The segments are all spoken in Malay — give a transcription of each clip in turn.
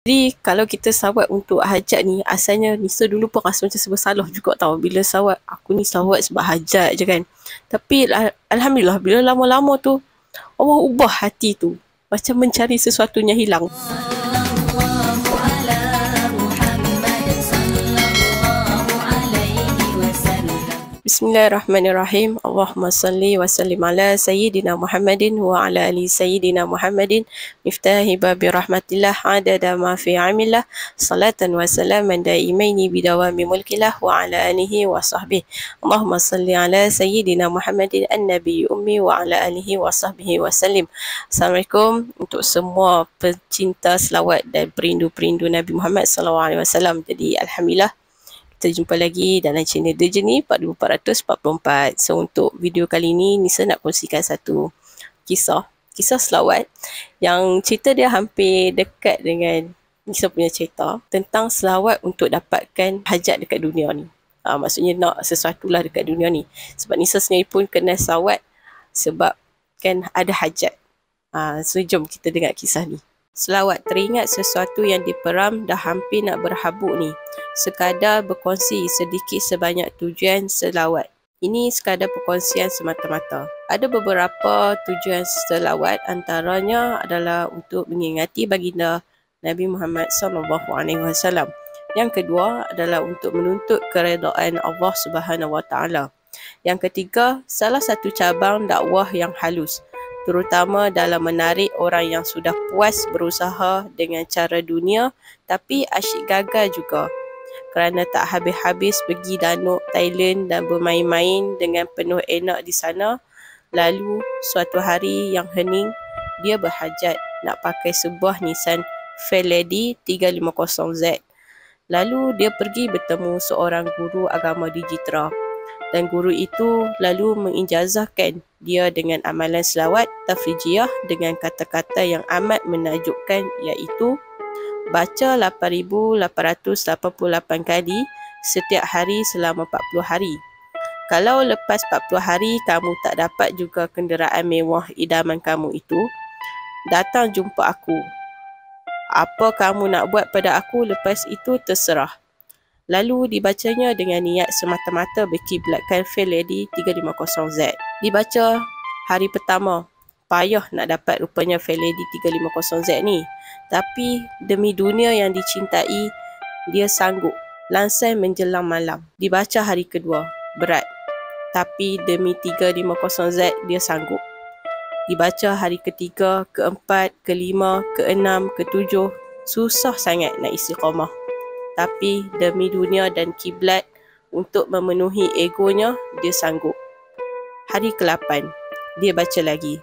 Jadi kalau kita sawat untuk hajat ni, asalnya Nisa dulu pun rasa macam serba salah juga tau. Bila sawat, aku ni sawat sebab hajat je kan. Tapi Alhamdulillah, bila lama-lama tu, Allah ubah hati tu. Macam mencari sesuatunya hilang. Bismillahirrahmanirrahim. Allahumma salli wa sallim ala Sayyidina Muhammadin wa ala ali Sayyidina Muhammadin miftahi babi rahmatillah adada ma fi amillah salatan wa salaman daimaini bidawami mulkillah wa ala alihi wa sahbihi. Allahumma salli ala Sayyidina Muhammadin an-nabi ummi wa ala alihi wa sahbihi wa sallim. Assalamualaikum untuk semua pencinta selawat dan perindu-perindu Nabi Muhammad SAW. Jadi Alhamdulillah, kita jumpa lagi dalam channel The Journey 4444. So untuk video kali ini, Nisa nak kongsikan satu kisah selawat yang cerita dia hampir dekat dengan Nisa punya cerita tentang selawat untuk dapatkan hajat dekat dunia ni. Maksudnya nak sesuatu lah dekat dunia ni. Sebab Nisa sendiri pun kena selawat sebab kan ada hajat. So jom kita dengar kisah ni. Selawat, teringat sesuatu yang diperam dah hampir nak berhabuk ni. Sekadar berkongsi sedikit sebanyak tujuan selawat. Ini sekadar perkongsian semata-mata. Ada beberapa tujuan selawat, antaranya adalah untuk mengingati baginda Nabi Muhammad SAW. Yang kedua adalah untuk menuntut keredaan Allah Subhanahu Wa Taala. Yang ketiga, salah satu cabang dakwah yang halus, terutama dalam menarik orang yang sudah puas berusaha dengan cara dunia tapi asyik gagal juga kerana tak habis-habis pergi Danau Thailand dan bermain-main dengan penuh enak di sana. Lalu suatu hari yang hening, dia berhajat nak pakai sebuah Nissan Fairlady 350Z. Lalu dia pergi bertemu seorang guru agama di Jitra. Dan guru itu lalu mengijazahkan dia dengan amalan selawat tafrijiyah dengan kata-kata yang amat menakjubkan, iaitu baca 8,888 kali setiap hari selama 40 hari. Kalau lepas 40 hari kamu tak dapat juga kenderaan mewah idaman kamu itu, datang jumpa aku. Apa kamu nak buat pada aku lepas itu terserah. Lalu dibacanya dengan niat semata-mata berkiblatkan Fairlady 350Z. Dibaca hari pertama, payah nak dapat rupanya Fairlady 350Z ni. Tapi demi dunia yang dicintai, dia sanggup lansai menjelang malam. Dibaca hari kedua, berat. Tapi demi 350Z dia sanggup. Dibaca hari ketiga, keempat, kelima, keenam, ketujuh, susah sangat nak istiqamah. Tapi demi dunia dan kiblat untuk memenuhi egonya, dia sanggup. Hari ke-8, dia baca lagi.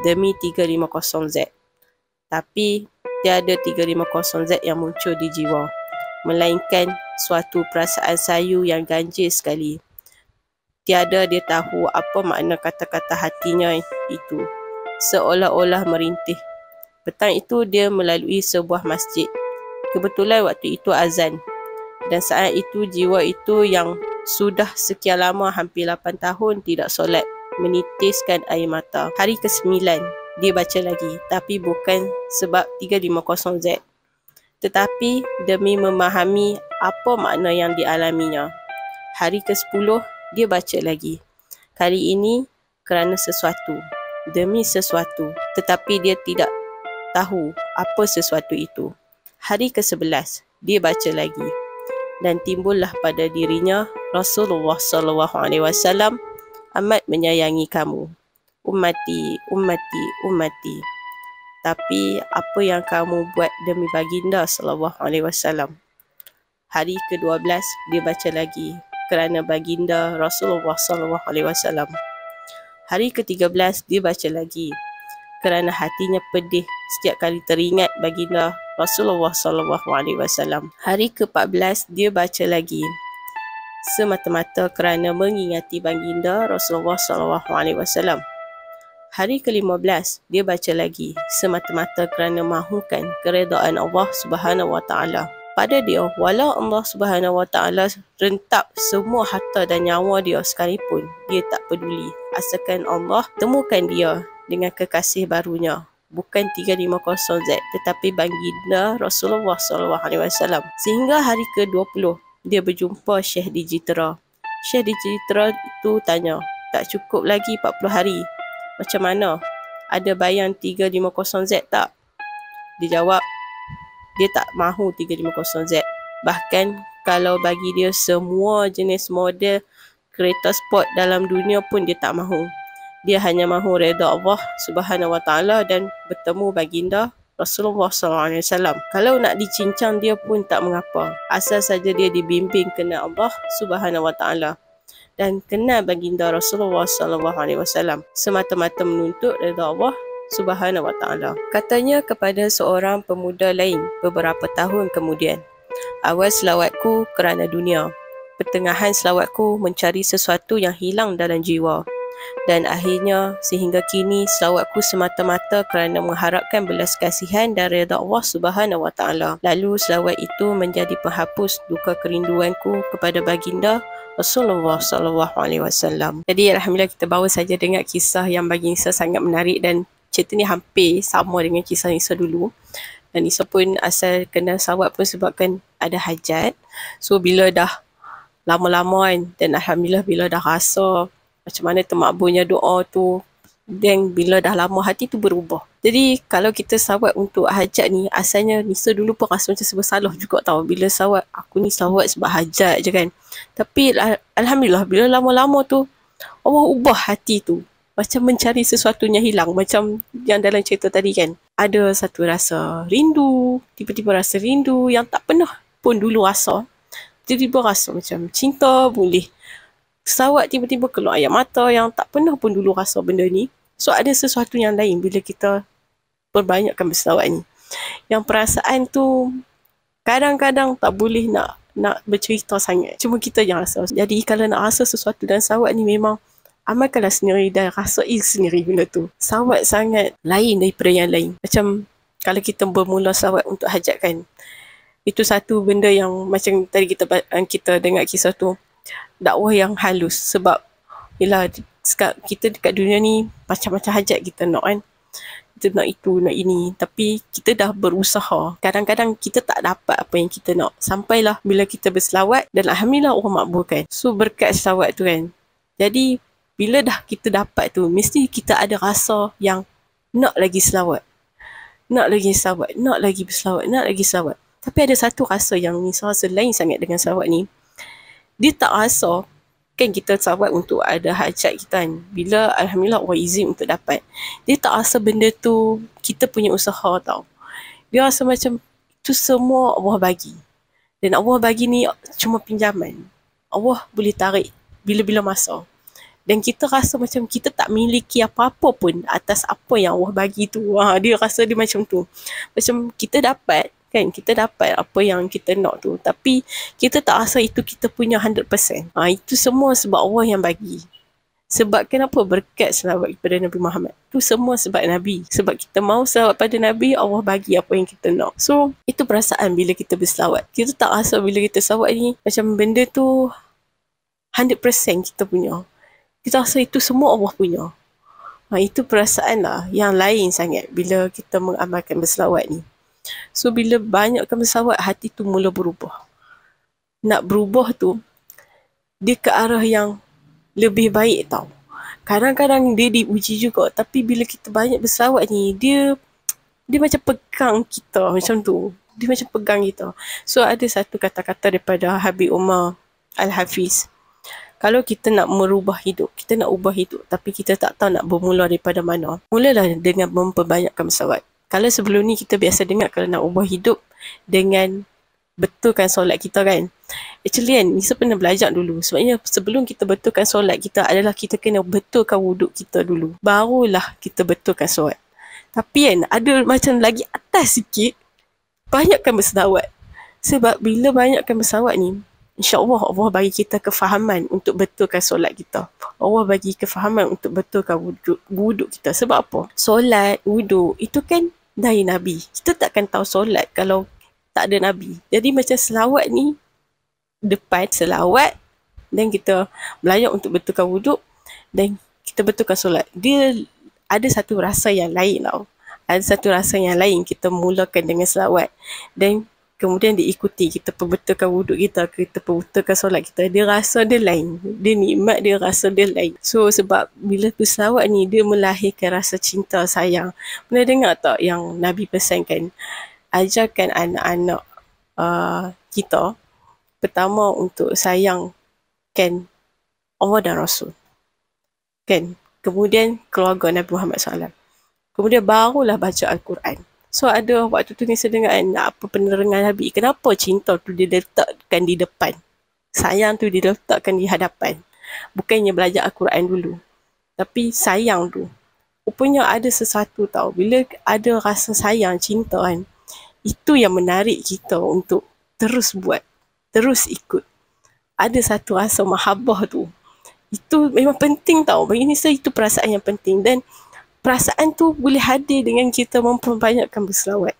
Demi 350Z. Tapi tiada 350Z yang muncul di jiwa. Melainkan suatu perasaan sayu yang ganjil sekali. Tiada dia tahu apa makna kata-kata hatinya itu. Seolah-olah merintih. Petang itu dia melalui sebuah masjid. Kebetulan waktu itu azan. Dan saat itu jiwa itu yang sudah sekian lama, hampir 8 tahun tidak solat, menitiskan air mata. Hari ke-9 dia baca lagi, tapi bukan sebab 350Z, tetapi demi memahami apa makna yang dialaminya. Hari ke-10 dia baca lagi. Kali ini kerana sesuatu, demi sesuatu, tetapi dia tidak tahu apa sesuatu itu. Hari ke-11 dia baca lagi, dan timbullah pada dirinya Rasulullah SAW amat menyayangi kamu. Ummati, ummati, ummati. Tapi apa yang kamu buat demi baginda SAW? Hari ke-12 dia baca lagi kerana baginda Rasulullah SAW. Hari ke-13 dia baca lagi kerana hatinya pedih setiap kali teringat baginda Rasulullah SAW. Hari ke-14 dia baca lagi semata-mata kerana mengingati baginda Rasulullah SAW. Hari ke-15 dia baca lagi semata-mata kerana mahukan keredaan Allah Subhanahu Wa Taala. Pada dia, walau Allah Subhanahu Wa Taala rentak semua harta dan nyawa dia sekalipun, dia tak peduli asalkan Allah temukan dia dengan kekasih barunya. bukan 350Z, tetapi baginda Rasulullah SAW. Sehingga hari ke-20 dia berjumpa Syekh Dijitera. Syekh Dijitera itu tanya, tak cukup lagi 40 hari, macam mana? Ada bayang 350Z tak? Dia jawab, dia tak mahu 350Z. Bahkan kalau bagi dia semua jenis model kereta sport dalam dunia pun dia tak mahu. Dia hanya mahu redha Allah Subhanahu Wa Taala dan bertemu baginda Rasulullah SAW. Kalau nak dicincang dia pun tak mengapa, asal saja dia dibimbing kenal Allah Subhanahu Wa Taala dan kenal baginda Rasulullah SAW, semata-mata menuntut redha Allah Subhanahu Wa Taala. Katanya kepada seorang pemuda lain beberapa tahun kemudian, awal selawatku kerana dunia, pertengahan selawatku mencari sesuatu yang hilang dalam jiwa, dan akhirnya sehingga kini selawatku semata-mata kerana mengharapkan belas kasihan dan redha Allah Subhanahu Wa Taala. Lalu selawat itu menjadi penghapus duka kerinduanku kepada baginda Rasulullah SAW. Jadi alhamdulillah kita bawa saja dengar kisah yang bagi Nisa sangat menarik, dan cerita ni hampir sama dengan kisah Nisa dulu. Dan Nisa pun asal kenal selawat pun sebabkan ada hajat. So bila dah lama-lama kan, dan alhamdulillah bila dah rasa macam mana termakbulnya doa tu, dan bila dah lama hati tu berubah. Jadi kalau kita selawat untuk hajat ni, asalnya Nisa dulu pun rasa macam sebab salah juga tau. Bila selawat, aku ni selawat sebab hajat je kan. Tapi alhamdulillah bila lama-lama tu Allah ubah hati tu, macam mencari sesuatu yang hilang. Macam yang dalam cerita tadi kan, ada satu rasa rindu, tiba-tiba rasa rindu yang tak pernah pun dulu rasa. Tiba-tiba rasa macam cinta boleh. Selawat tiba-tiba keluar air mata yang tak pernah pun dulu rasa benda ni. So ada sesuatu yang lain bila kita perbanyakkan berselawat ni. Yang perasaan tu kadang-kadang tak boleh nak bercerita sangat. Cuma kita yang rasa. Jadi kalau nak rasa sesuatu dan selawat ni, memang amalkanlah sendiri dan rasai sendiri benda tu. Selawat sangat lain daripada yang lain. Macam kalau kita bermula selawat untuk hajat kan, itu satu benda yang macam tadi kita dengar kisah tu, dakwah yang halus. Sebab yelah, kita dekat dunia ni macam-macam hajat kita nak kan. Kita nak itu, nak ini. Tapi kita dah berusaha. Kadang-kadang kita tak dapat apa yang kita nak. Sampailah bila kita berselawat dan alhamdulillah Allah makbulkan. So berkat selawat tu kan. Jadi bila dah kita dapat tu, mesti kita ada rasa yang nak lagi selawat. Nak lagi selawat. Nak lagi berselawat. Nak lagi selawat. Tapi ada satu rasa yang Nisa rasa lain sangat dengan selawat ni. Dia tak rasa kan kita selawat untuk ada hajat kita kan. Bila alhamdulillah Allah izin untuk dapat, dia tak rasa benda tu kita punya usaha tau. Dia rasa macam itu semua Allah bagi. Dan Allah bagi ni cuma pinjaman. Allah boleh tarik bila-bila masa. Dan kita rasa macam kita tak miliki apa-apa pun atas apa yang Allah bagi tu. Dia rasa dia macam tu. Macam kita dapat kan, kita dapat apa yang kita nak tu, tapi kita tak rasa itu kita punya 100%. Itu semua sebab Allah yang bagi. Sebab kenapa? Berkat selawat kepada Nabi Muhammad. Tu semua sebab Nabi. Sebab kita mau selawat pada Nabi, Allah bagi apa yang kita nak. So itu perasaan bila kita berselawat. Kita tak rasa bila kita selawat ni macam benda tu 100% kita punya. Kita rasa itu semua Allah punya. Itu perasaan lah yang lain sangat bila kita mengamalkan berselawat ni. So bila banyakkan berselawat, hati tu mula berubah. Nak berubah tu, dia ke arah yang lebih baik tau. Kadang-kadang dia diuji juga, tapi bila kita banyak berselawat ni, dia macam pegang kita macam tu. Dia macam pegang kita. So ada satu kata-kata daripada Habib Umar Al-Hafiz. Kalau kita nak merubah hidup, kita nak ubah hidup, tapi kita tak tahu nak bermula daripada mana, mulalah dengan memperbanyakkan berselawat. Kalau sebelum ni kita biasa dengar kalau nak ubah hidup dengan betulkan solat kita kan. Actually kan, Nisa pernah belajar dulu. Sebabnya sebelum kita betulkan solat kita adalah kita kena betulkan wuduk kita dulu. Barulah kita betulkan solat. Tapi kan, ada macam lagi atas sikit, banyakkan berselawat. Sebab bila banyakkan berselawat ni, InsyaAllah Allah bagi kita kefahaman untuk betulkan solat kita. Allah bagi kefahaman untuk betulkan wuduk kita. Sebab apa? Solat, wuduk, itu kan dari Nabi. Kita takkan tahu solat kalau tak ada Nabi. Jadi macam selawat ni, depan selawat, dan kita belajar untuk betulkan wuduk, dan kita betulkan solat. Dia ada satu rasa yang lain tau. ada satu rasa yang lain. Kita mulakan dengan selawat dan kemudian diikuti, kita perbetulkan wuduk kita, kita perbetulkan solat kita, dia rasa dia lain, dia nikmat, dia rasa dia lain. So sebab bila berselawat ni, dia melahirkan rasa cinta sayang. Pernah dengar tak yang Nabi pesankan, ajarkan anak-anak kita pertama untuk sayangkan Allah dan Rasul, kan? Kemudian keluarga Nabi Muhammad SAW, kemudian barulah baca Al-Quran. So ada waktu tu ni saya dengar apa penerangan Nabi, kenapa cinta tu diletakkan di depan, sayang tu diletakkan di hadapan. Bukannya belajar Al-Quran dulu, tapi sayang tu. Rupanya ada sesuatu tau, bila ada rasa sayang, cinta kan, itu yang menarik kita untuk terus buat, terus ikut. Ada satu rasa mahabbah tu, itu memang penting tau. Bagi saya itu perasaan yang penting, dan perasaan tu boleh hadir dengan kita memperbanyakkan berselawat.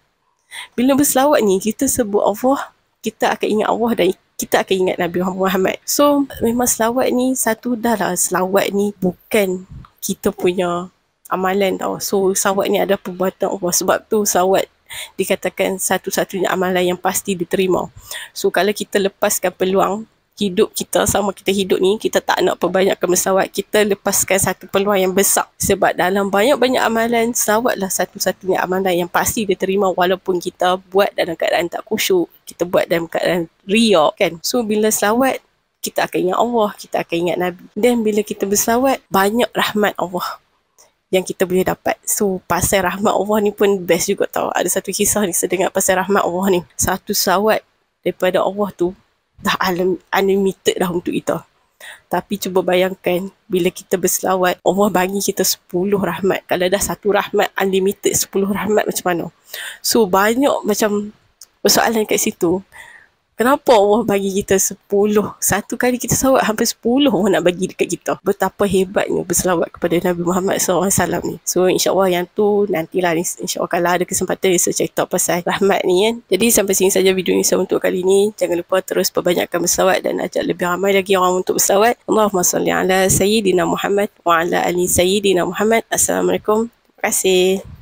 Bila berselawat ni, kita sebut Allah, kita akan ingat Allah dan kita akan ingat Nabi Muhammad. So memang selawat ni satu dah lah. Selawat ni bukan kita punya amalan tau. So selawat ni ada perbuatan Allah. Sebab tu selawat dikatakan satu-satunya amalan yang pasti diterima. So kalau kita lepaskan peluang hidup kita, sama kita hidup ni, kita tak nak perbanyakkan berselawat, kita lepaskan satu peluang yang besar. Sebab dalam banyak-banyak amalan, selawatlah satu-satunya amalan yang pasti diterima, walaupun kita buat dalam keadaan tak khusyuk, kita buat dalam keadaan riak, kan. So bila selawat, kita akan ingat Allah, kita akan ingat Nabi. Dan bila kita berselawat, banyak rahmat Allah yang kita boleh dapat. So pasal rahmat Allah ni pun best juga tau. Ada satu kisah ni saya dengar pasal rahmat Allah ni. Satu selawat daripada Allah tu dah unlimited dah untuk kita. Tapi cuba bayangkan, bila kita berselawat, Allah bagi kita 10 rahmat. Kalau dah satu rahmat unlimited, 10 rahmat macam mana? So banyak macam persoalan kat situ. Kenapa Allah bagi kita 10? Satu kali kita selawat, hampir 10 Allah nak bagi dekat kita. Betapa hebatnya berselawat kepada Nabi Muhammad SAW ni. So insyaAllah yang tu nantilah, insyaAllah kalau ada kesempatan saya cerita pasal rahmat ni kan. Jadi sampai sini saja video ni saya untuk kali ni. Jangan lupa terus perbanyakkan berselawat dan ajak lebih ramai lagi orang untuk berselawat. Allahumma salli ala Sayyidina Muhammad wa ala ali Sayyidina Muhammad. Assalamualaikum. Terima kasih.